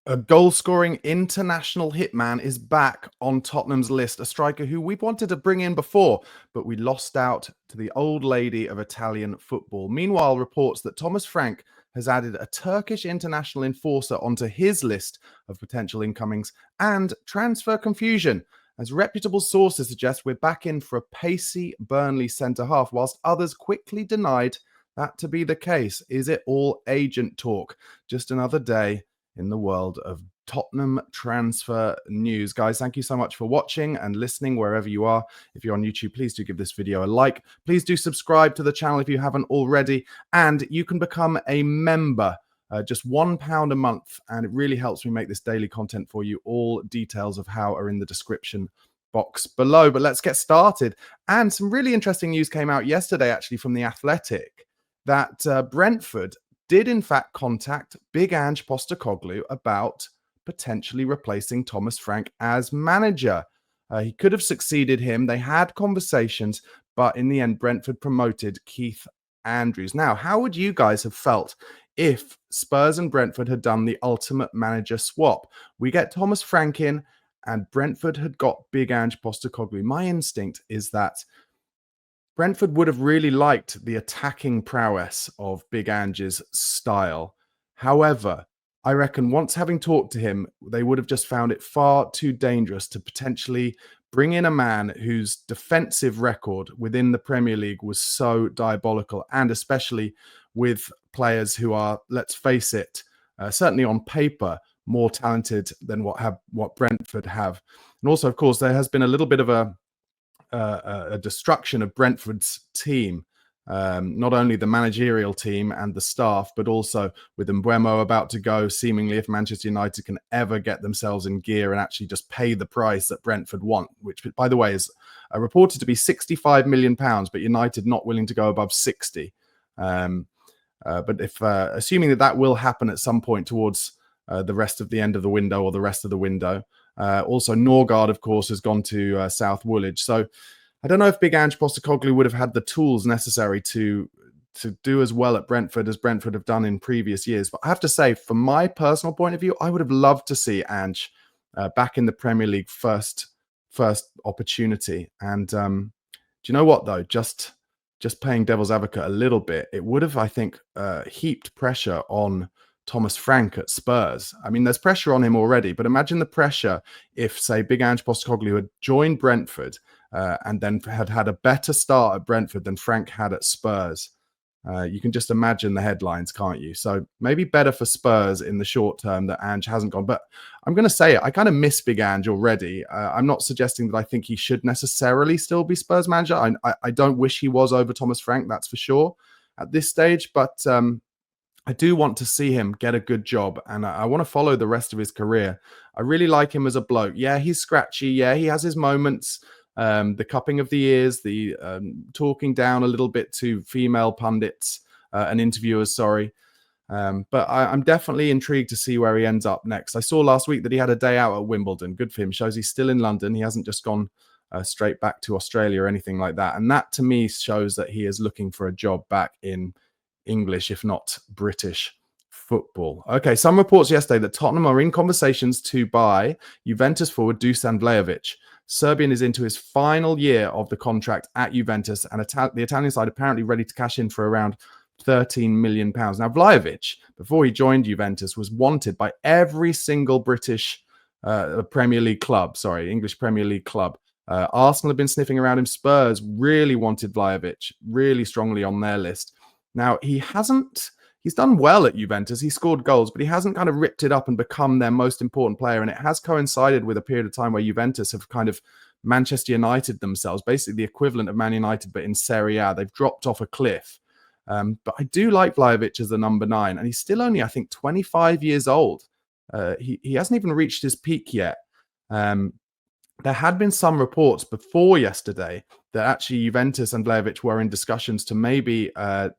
A goal-scoring international hitman is back on Tottenham's list, a striker who we've wanted to bring in before, but we lost out to the old lady of Italian football. Meanwhile, reports that Thomas Frank has added a Turkish international enforcer onto his list of potential incomings, and transfer confusion. As reputable sources suggest, we're back in for a pacey Burnley centre-half, whilst others quickly denied that to be the case. Is it all agent talk? Just another day in the world of Tottenham transfer news. Guys, thank you so much for watching and listening wherever you are. If you're on YouTube, please do give this video a like. Please do subscribe to the channel if you haven't already. And you can become a member, just £1 a month. And it really helps me make this daily content for you. All details of how are in the description box below. But let's get started. And some really interesting news came out yesterday, actually, from The Athletic, that Brentford did in fact contact Big Ange Postecoglou about potentially replacing Thomas Frank as manager. He could have succeeded him. They had conversations, but in the end, Brentford promoted Keith Andrews. Now, how would you guys have felt if Spurs and Brentford had done the ultimate manager swap? We get Thomas Frank in, and Brentford had got Big Ange Postecoglou. My instinct is that Brentford would have really liked the attacking prowess of Big Ange's style. However, I reckon once having talked to him, they would have just found it far too dangerous to potentially bring in a man whose defensive record within the Premier League was so diabolical, and especially with players who are, let's face it, certainly on paper, more talented than what Brentford have. And also, of course, there has been a little bit of a destruction of Brentford's team, not only the managerial team and the staff, but also with Mbeumo about to go, seemingly if Manchester United can ever get themselves in gear and actually just pay the price that Brentford want, which, by the way, is reported to be £65 million, but United not willing to go above 60. But if assuming that will happen at some point towards the rest of the end of the window or the rest of the window. Also, Norgard, of course, has gone to South Woolwich. So I don't know if Big Ange Postecoglou would have had the tools necessary to do as well at Brentford as Brentford have done in previous years. But I have to say, from my personal point of view, I would have loved to see Ange back in the Premier League first opportunity. And do you know what, though? Just playing devil's advocate a little bit, it would have, I think, heaped pressure on Thomas Frank at Spurs. I mean, there's pressure on him already, but imagine the pressure if, say, Big Ange Postecoglou had joined Brentford and then had a better start at Brentford than Frank had at Spurs. You can just imagine the headlines, can't you? So maybe better for Spurs in the short term that Ange hasn't gone. But I'm going to say it, I kind of miss Big Ange already. I'm not suggesting that I think he should necessarily still be Spurs manager. I don't wish he was over Thomas Frank, that's for sure, at this stage. But I do want to see him get a good job, and I want to follow the rest of his career. I really like him as a bloke. Yeah, he's scratchy. Yeah, he has his moments. The cupping of the ears, the talking down a little bit to female pundits and interviewers, sorry. But I'm definitely intrigued to see where he ends up next. I saw last week that he had a day out at Wimbledon. Good for him. Shows he's still in London. He hasn't just gone straight back to Australia or anything like that. And that, to me, shows that he is looking for a job back in English, if not British football. Okay, some reports yesterday that Tottenham are in conversations to buy Juventus forward Dusan Vlahovic. Serbian is into his final year of the contract at Juventus, and the Italian side apparently ready to cash in for around £13 million. Now, Vlahovic, before he joined Juventus, was wanted by every single British Premier League club, English Premier League club. Arsenal have been sniffing around him. Spurs really wanted Vlahovic, really strongly on their list. Now, he's done well at Juventus. He scored goals, but he hasn't kind of ripped it up and become their most important player. And it has coincided with a period of time where Juventus have kind of Manchester United themselves, basically the equivalent of Man United, but in Serie A. They've dropped off a cliff. But I do like Vlahovic as the number 9, and he's still only, I think, 25 years old. He hasn't even reached his peak yet. There had been some reports before yesterday that actually Juventus and Vlahovic were in discussions to maybe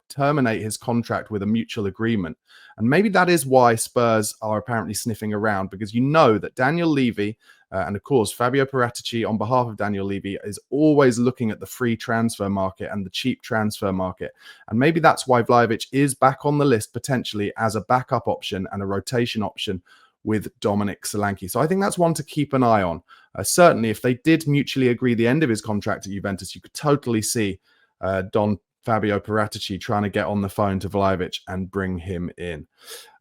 terminate his contract with a mutual agreement. And maybe that is why Spurs are apparently sniffing around, because you know that Daniel Levy and of course Fabio Paratici on behalf of Daniel Levy is always looking at the free transfer market and the cheap transfer market. And maybe that's why Vlahovic is back on the list potentially as a backup option and a rotation option with Dominic Solanke. So I think that's one to keep an eye on. Certainly, if they did mutually agree the end of his contract at Juventus, you could totally see Don Fabio Paratici trying to get on the phone to Vlahovic and bring him in.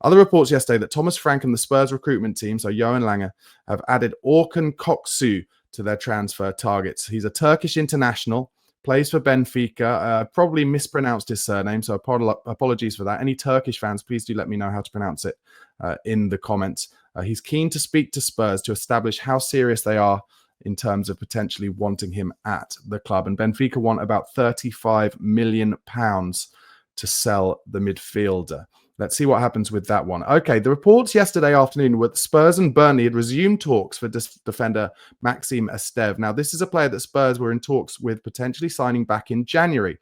Other reports yesterday that Thomas Frank and the Spurs recruitment team, so Johan Lange, have added Orkun Koksu to their transfer targets. He's a Turkish international, plays for Benfica, probably mispronounced his surname, so apologies for that. Any Turkish fans, please do let me know how to pronounce it in the comments. He's keen to speak to Spurs to establish how serious they are in terms of potentially wanting him at the club. And Benfica want about £35 million to sell the midfielder. Let's see what happens with that one. Okay, the reports yesterday afternoon were that Spurs and Burnley had resumed talks for defender Maxime Esteve. Now, this is a player that Spurs were in talks with potentially signing back in January.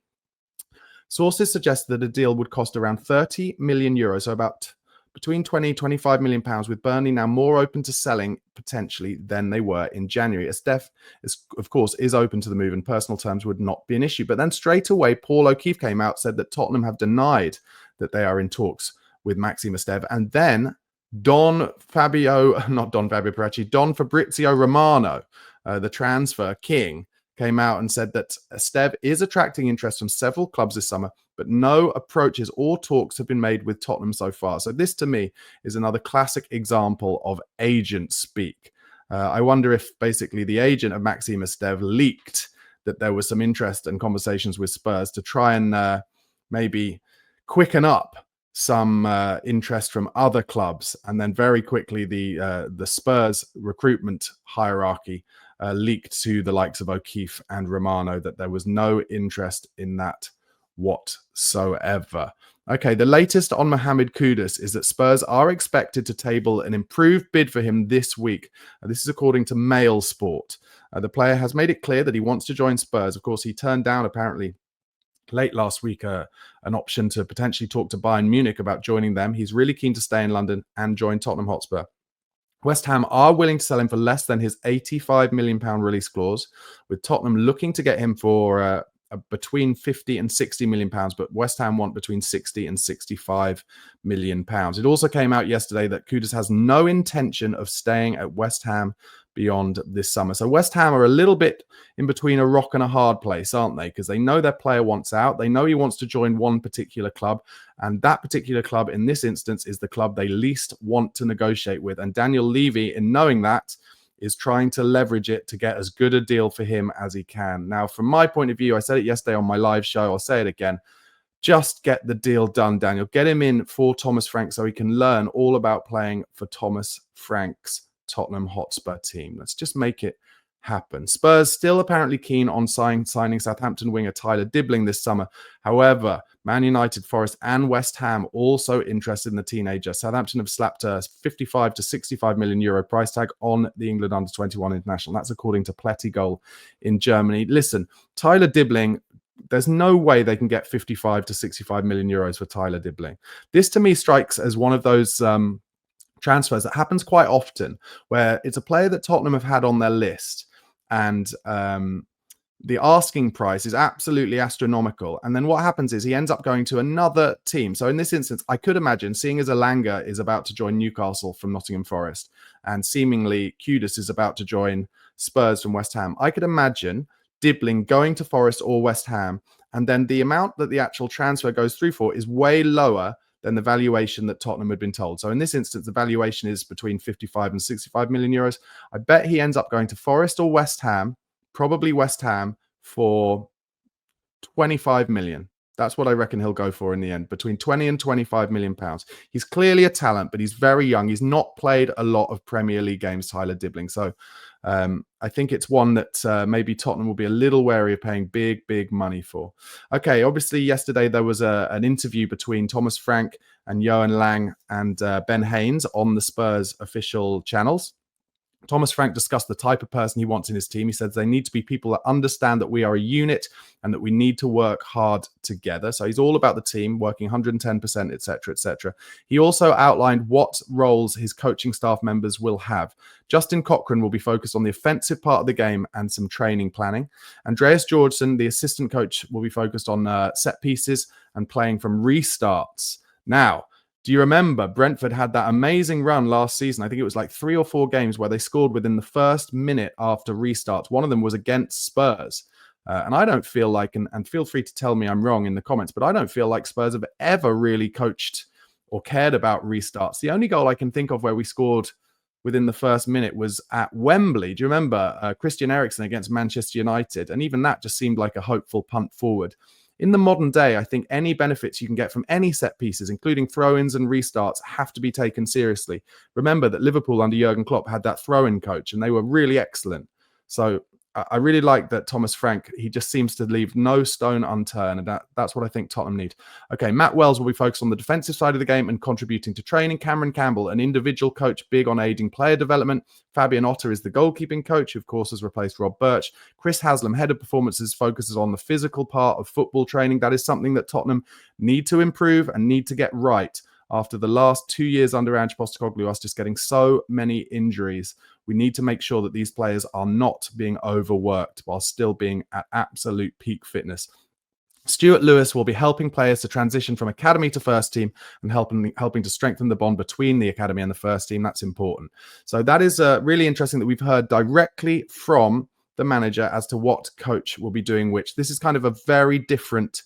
Sources suggest that a deal would cost around €30 million, so about between 20 and 25 million pounds, with Burnley now more open to selling potentially than they were in January. Esteve, of course, is open to the move and personal terms would not be an issue. But then straight away, Paul O'Keefe came out, said that Tottenham have denied that they are in talks with Maxime Esteve. And then Don Fabrizio Romano, the transfer king, came out and said that Esteve is attracting interest from several clubs this summer, but no approaches or talks have been made with Tottenham so far. So this, to me, is another classic example of agent speak. I wonder if basically the agent of Maxime Esteve leaked that there was some interest and conversations with Spurs to try and maybe quicken up some interest from other clubs, and then very quickly the Spurs recruitment hierarchy leaked to the likes of O'Keefe and Romano that there was no interest in that whatsoever. Okay, the latest on Mohamed Kudus is that Spurs are expected to table an improved bid for him this week. This is according to Mail Sport. The player has made it clear that he wants to join Spurs. Of course, he turned down apparently late last week an option to potentially talk to Bayern Munich about joining them. He's really keen to stay in London and join Tottenham Hotspur. West Ham are willing to sell him for less than his £85 million release clause, with Tottenham looking to get him for between 50 and 60 million pounds, but West Ham want between 60 and 65 million pounds. It also came out yesterday that Kudus has no intention of staying at West Ham beyond this summer. So West Ham are a little bit in between a rock and a hard place, aren't they? Because they know their player wants out. They know he wants to join one particular club. And that particular club in this instance is the club they least want to negotiate with. And Daniel Levy, in knowing that, is trying to leverage it to get as good a deal for him as he can. Now, from my point of view, I said it yesterday on my live show, I'll say it again, just get the deal done, Daniel. Get him in for Thomas Frank so he can learn all about playing for Thomas Frank's Tottenham Hotspur team. Let's just make it happen. Spurs still apparently keen on signing Southampton winger Tyler Dibbling this summer. However, Man United, Forest and West Ham also interested in the teenager. Southampton have slapped a 55 to 65 million euro price tag on the England under-21 international. That's according to Plettigol in Germany. Listen, Tyler Dibbling, there's no way they can get 55 to 65 million euros for Tyler Dibbling. This to me strikes as one of those transfers that happens quite often, where it's a player that Tottenham have had on their list and the asking price is absolutely astronomical. And then what happens is he ends up going to another team. So in this instance, I could imagine, seeing as Elanga is about to join Newcastle from Nottingham Forest and seemingly Kudus is about to join Spurs from West Ham, I could imagine Dibbling going to Forest or West Ham, and then the amount that the actual transfer goes through for is way lower than the valuation that Tottenham had been told. So in this instance, the valuation is between 55 and 65 million euros. I bet he ends up going to Forest or West Ham, probably West Ham, for 25 million. That's what I reckon he'll go for in the end, between 20 and 25 million pounds. He's clearly a talent, but he's very young. He's not played a lot of Premier League games, Tyler Dibbling. So I think it's one that maybe Tottenham will be a little wary of paying big money for. Okay, obviously yesterday there was an interview between Thomas Frank and Johan Lang and Ben Haynes on the Spurs official channels. Thomas Frank discussed the type of person he wants in his team. He says they need to be people that understand that we are a unit and that we need to work hard together. So he's all about the team, working 110%, etc., etc. He also outlined what roles his coaching staff members will have. Justin Cochran will be focused on the offensive part of the game and some training planning. Andreas Georgeson, the assistant coach, will be focused on set pieces and playing from restarts. Now, Do you remember Brentford had that amazing run last season? I think it was like 3 or 4 games where they scored within the first minute after restarts. One of them was against Spurs. And I don't feel like, and feel free to tell me I'm wrong in the comments, but I don't feel like Spurs have ever really coached or cared about restarts. The only goal I can think of where we scored within the first minute was at Wembley. Do you remember Christian Eriksen against Manchester United? And even that just seemed like a hopeful punt forward. In the modern day, I think any benefits you can get from any set pieces, including throw-ins and restarts, have to be taken seriously. Remember that Liverpool under Jurgen Klopp had that throw-in coach, and they were really excellent. So I really like that Thomas Frank, he just seems to leave no stone unturned, and that's what I think Tottenham need. Okay, Matt Wells will be focused on the defensive side of the game and contributing to training. Cameron Campbell, an individual coach big on aiding player development. Fabian Otter is the goalkeeping coach, who of course has replaced Rob Birch. Chris Haslam, head of performances, focuses on the physical part of football training. That is something that Tottenham need to improve and need to get right. After the last 2 years under Ange Postecoglou, us just getting so many injuries, we need to make sure that these players are not being overworked while still being at absolute peak fitness. Stuart Lewis will be helping players to transition from academy to first team and helping to strengthen the bond between the academy and the first team. That's important. So that is really interesting that we've heard directly from the manager as to what coach will be doing which. This is kind of a very different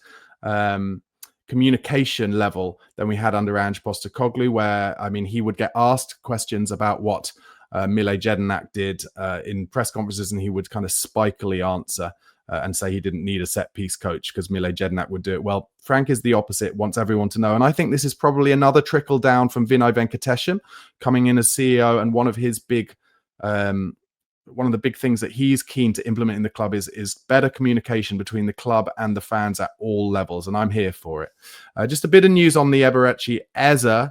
communication level than we had under Ange Postecoglou, where, I mean, he would get asked questions about what Mile Jedinak did in press conferences, and he would kind of spikily answer and say he didn't need a set piece coach because Mile Jedinak would do it. Well, Frank is the opposite, wants everyone to know. And I think this is probably another trickle down from Vinay Venkatesham coming in as CEO, and one of his big one of the big things that he's keen to implement in the club is better communication between the club and the fans at all levels, and I'm here for it. Just a bit of news on the Eberechi Eze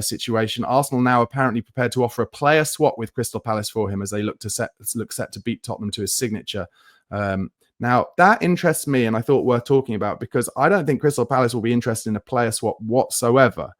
situation. Arsenal now apparently prepared to offer a player swap with Crystal Palace for him as they look set to beat Tottenham to his signature. Now, that interests me, and I thought worth talking about, because I don't think Crystal Palace will be interested in a player swap whatsoever.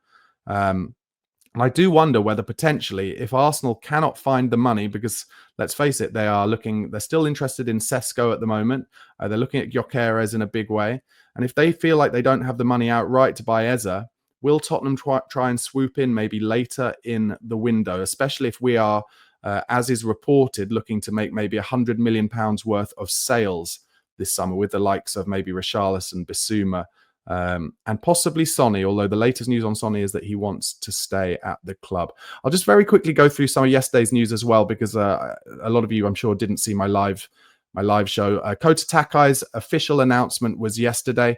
And I do wonder whether potentially, if Arsenal cannot find the money, because let's face it, they're still interested in Sesko at the moment. They're looking at Gyökeres in a big way. And if they feel like they don't have the money outright to buy Eze, will Tottenham try and swoop in maybe later in the window, especially if we are, as is reported, looking to make maybe £100 million worth of sales this summer with the likes of maybe Richarlison, Bissouma, and possibly Sonny, although the latest news on Sonny is that he wants to stay at the club. I'll just very quickly go through some of yesterday's news as well, because a lot of you, I'm sure, didn't see my live show. Kota Takai's official announcement was yesterday,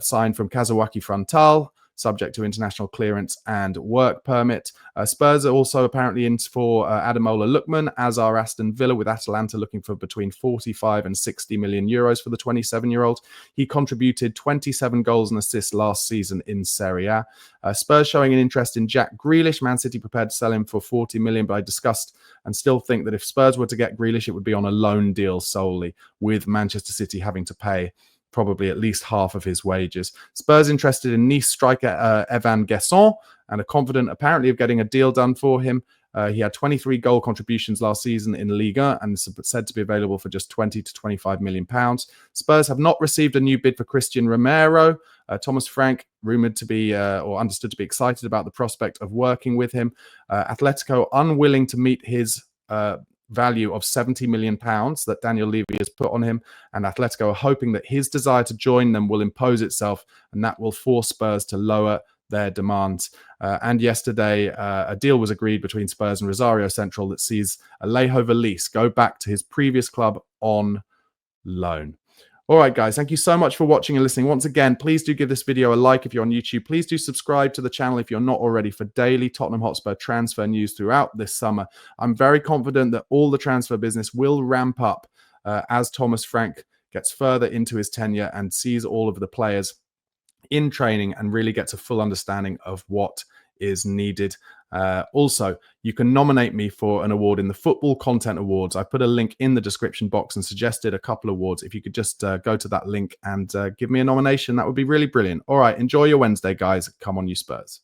signed from Kazawaki Frontal, subject to international clearance and work permit. Spurs are also apparently in for Ademola Lookman, as are Aston Villa, with Atalanta looking for between 45 and 60 million euros for the 27-year-old. He contributed 27 goals and assists last season in Serie A. Spurs showing an interest in Jack Grealish. Man City prepared to sell him for 40 million, but I discussed and still think that if Spurs were to get Grealish, it would be on a loan deal solely, with Manchester City having to pay probably at least half of his wages. Spurs interested in Nice striker Evan Gesson and are confident apparently of getting a deal done for him. He had 23 goal contributions last season in Liga and is said to be available for just 20 to 25 million pounds. Spurs have not received a new bid for Christian Romero. Thomas Frank, rumoured to be or understood to be excited about the prospect of working with him. Atletico unwilling to meet his value of £70 million that Daniel Levy has put on him, and Atletico are hoping that his desire to join them will impose itself, and that will force Spurs to lower their demands. And yesterday, a deal was agreed between Spurs and Rosario Central that sees Alejo Valise go back to his previous club on loan. All right, guys, thank you so much for watching and listening. Once again, please do give this video a like if you're on YouTube. Please do subscribe to the channel if you're not already for daily Tottenham Hotspur transfer news throughout this summer. I'm very confident that all the transfer business will ramp up as Thomas Frank gets further into his tenure and sees all of the players in training and really gets a full understanding of what is needed. Also, you can nominate me for an award in the Football Content Awards. I put a link in the description box and suggested a couple of awards. If you could just go to that link and give me a nomination, that would be really brilliant. All right, enjoy your Wednesday, guys. Come on, you Spurs.